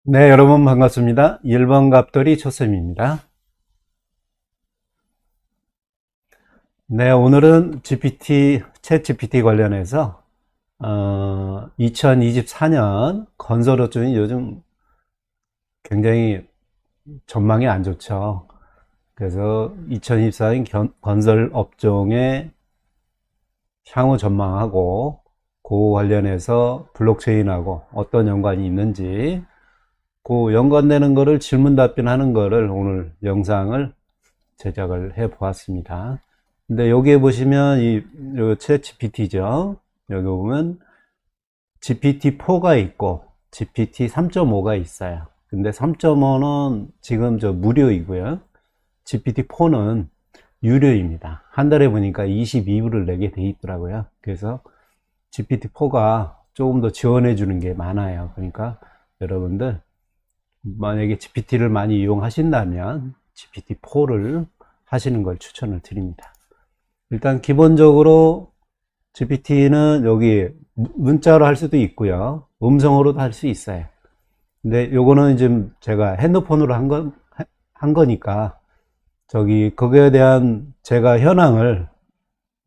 네, 여러분 반갑습니다. 1번 갑돌이 초쌤입니다. 네, 오늘은 챗 GPT 관련해서 2024년 건설업종이 요즘 굉장히 전망이 안 좋죠. 그래서 2024년 건설업종의 향후 전망하고 그 관련해서 블록체인하고 어떤 연관이 있는지 그 연관되는 거를 질문 답변하는 거를 오늘 영상을 제작을 해 보았습니다. 근데 여기에 보시면 챗 GPT죠. 여기 보면 GPT-4가 있고 GPT 3.5가 있어요. 근데 3.5는 지금 무료이고요. GPT-4는 유료입니다. 한 달에 보니까 22불을 내게 돼 있더라고요. 그래서 GPT-4가 조금 더 지원해 주는 게 많아요. 그러니까 여러분들 만약에 GPT를 많이 이용하신다면 GPT-4를 하시는 걸 추천을 드립니다. 일단 기본적으로 GPT는 여기 문자로 할 수도 있고요. 음성으로도 할 수 있어요. 근데 요거는 지금 제가 핸드폰으로 한 거니까 거기에 대한 제가 현황을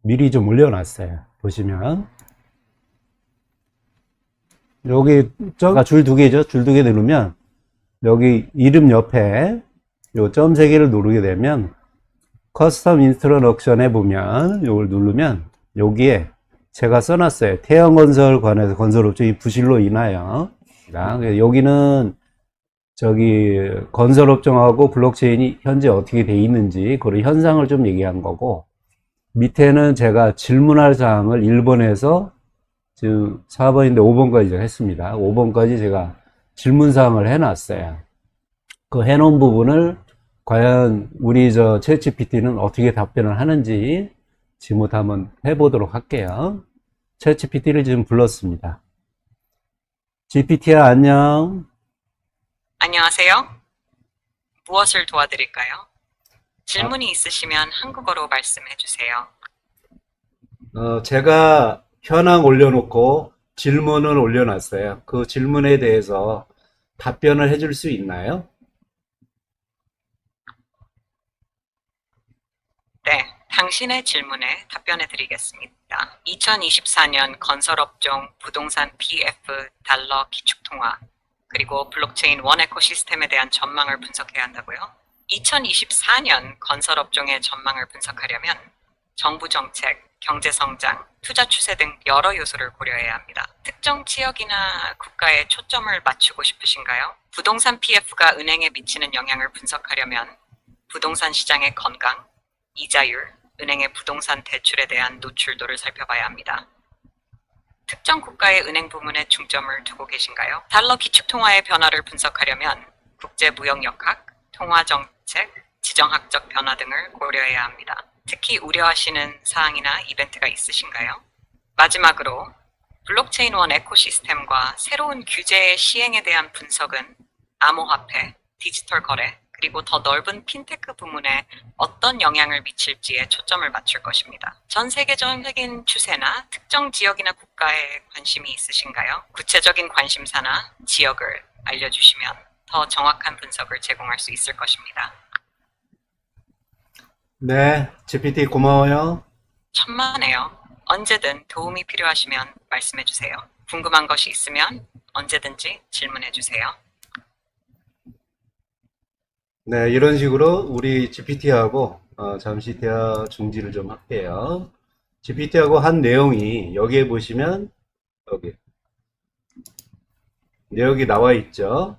미리 좀 올려놨어요. 보시면 여기 줄 두 개죠. 줄 두 개 누르면 여기 이름 옆에 요 점 세 개를 누르게 되면 커스텀 인스트럭션에 보면 이걸 누르면 여기에 제가 써놨어요. 태양건설 관해서 건설업종이 부실로 인하여 여기는 건설업종하고 블록체인이 현재 어떻게 돼 있는지 그런 현상을 좀 얘기한 거고, 밑에는 제가 질문할 사항을 1번에서 지금 4번인데 5번까지 했습니다. 5번까지 제가 질문 사항을 해놨어요. 그 해놓은 부분을 과연 우리 챗 GPT는 어떻게 답변을 하는지 지금 한번 해보도록 할게요. 챗 GPT를 지금 불렀습니다. GPT야, 안녕. 안녕하세요. 무엇을 도와드릴까요? 질문이 있으시면 한국어로 말씀해 주세요. 제가 현황 올려놓고 질문을 올려놨어요. 그 질문에 대해서 답변을 해줄 수 있나요? 네, 당신의 질문에 답변해 드리겠습니다. 2024년 건설업종 부동산 PF 달러 기축통화 그리고 블록체인 원 에코시스템에 대한 전망을 분석해야 한다고요? 2024년 건설업종의 전망을 분석하려면 정부 정책, 경제 성장, 투자 추세 등 여러 요소를 고려해야 합니다. 특정 지역이나 국가에 초점을 맞추고 싶으신가요? 부동산 PF가 은행에 미치는 영향을 분석하려면 부동산 시장의 건강, 이자율, 은행의 부동산 대출에 대한 노출도를 살펴봐야 합니다. 특정 국가의 은행 부문에 중점을 두고 계신가요? 달러 기축통화의 변화를 분석하려면 국제무역역학, 통화정책, 지정학적 변화 등을 고려해야 합니다. 특히 우려하시는 사항이나 이벤트가 있으신가요? 마지막으로 블록체인 원 에코시스템과 새로운 규제의 시행에 대한 분석은 암호화폐, 디지털 거래, 그리고 더 넓은 핀테크 부문에 어떤 영향을 미칠지에 초점을 맞출 것입니다. 전 세계적인 추세나 특정 지역이나 국가에 관심이 있으신가요? 구체적인 관심사나 지역을 알려주시면 더 정확한 분석을 제공할 수 있을 것입니다. 네, GPT 고마워요. 천만에요. 언제든 도움이 필요하시면 말씀해 주세요. 궁금한 것이 있으면 언제든지 질문해 주세요. 네, 이런 식으로 우리 GPT하고 잠시 대화 중지를 좀 할게요. GPT하고 한 내용이 여기에 보시면 여기 내역이 나와 있죠.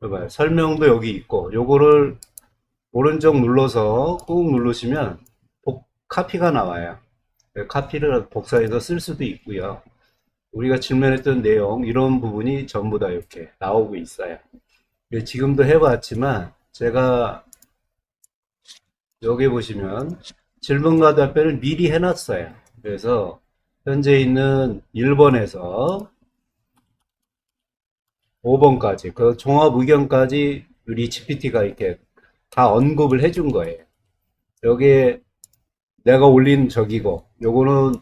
봐봐요. 설명도 여기 있고 요거를 오른쪽 눌러서 꾹 누르시면 카피가 나와요. 카피를 복사해서 쓸 수도 있고요. 우리가 질문했던 내용 이런 부분이 전부 다 이렇게 나오고 있어요. 지금도 해봤지만 제가 여기 보시면 질문과 답변을 미리 해놨어요. 그래서 현재 있는 1번에서 5번까지 그 종합 의견까지 우리 GPT가 이렇게 다 언급을 해준 거예요. 여기에 내가 올린 적이고 요거는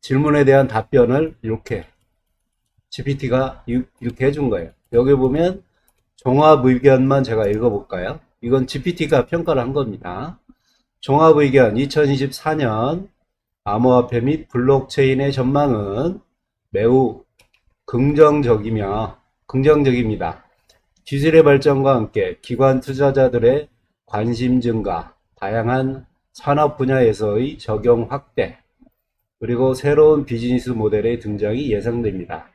질문에 대한 답변을 이렇게 GPT가 이렇게 해준 거예요. 여기 보면 종합 의견만 제가 읽어볼까요? 이건 GPT가 평가를 한 겁니다. 종합 의견 2024년 암호화폐 및 블록체인의 전망은 매우 긍정적입니다. 기술의 발전과 함께 기관 투자자들의 관심 증가, 다양한 산업 분야에서의 적용 확대, 그리고 새로운 비즈니스 모델의 등장이 예상됩니다.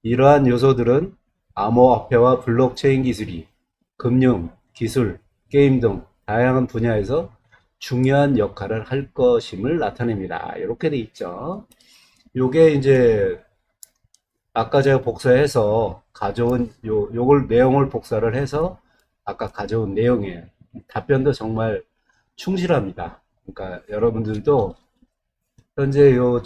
이러한 요소들은 암호화폐와 블록체인 기술이 금융, 기술, 게임 등 다양한 분야에서 중요한 역할을 할 것임을 나타냅니다. 이렇게 돼 있죠. 요게 이제 아까 제가 복사해서 가져온 요걸 내용을 복사를 해서 아까 가져온 내용이에요. 답변도 정말 충실합니다. 그러니까 여러분들도 현재 요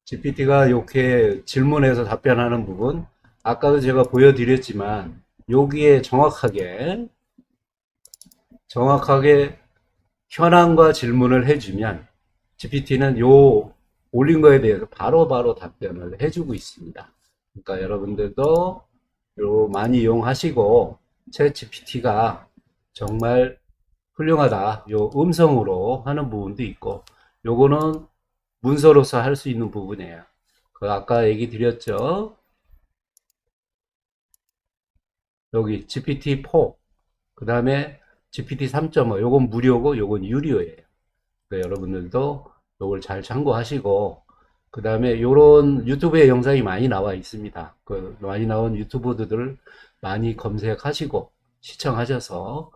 GPT가 이렇게 질문해서 답변하는 부분, 아까도 제가 보여드렸지만 여기에 정확하게 현황과 질문을 해주면 GPT는 요 올린 거에 대해서 바로바로 답변을 해주고 있습니다. 그러니까 여러분들도 요 많이 이용하시고 챗 GPT가 정말 훌륭하다. 요 음성으로 하는 부분도 있고 요거는 문서로서 할 수 있는 부분이에요. 그 아까 얘기 드렸죠. 여기 GPT-4, 그 다음에 GPT 3.5, 요건 무료고 요건 유료예요. 그러니까 여러분들도 요걸 잘 참고하시고, 그 다음에 요런 유튜브에 영상이 많이 나와 있습니다. 그 많이 나온 유튜브들을 많이 검색하시고 시청하셔서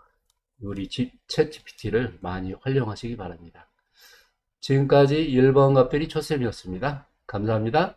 우리 챗 GPT를 많이 활용하시기 바랍니다. 지금까지 1번 갑별이 초쌤이었습니다. 감사합니다.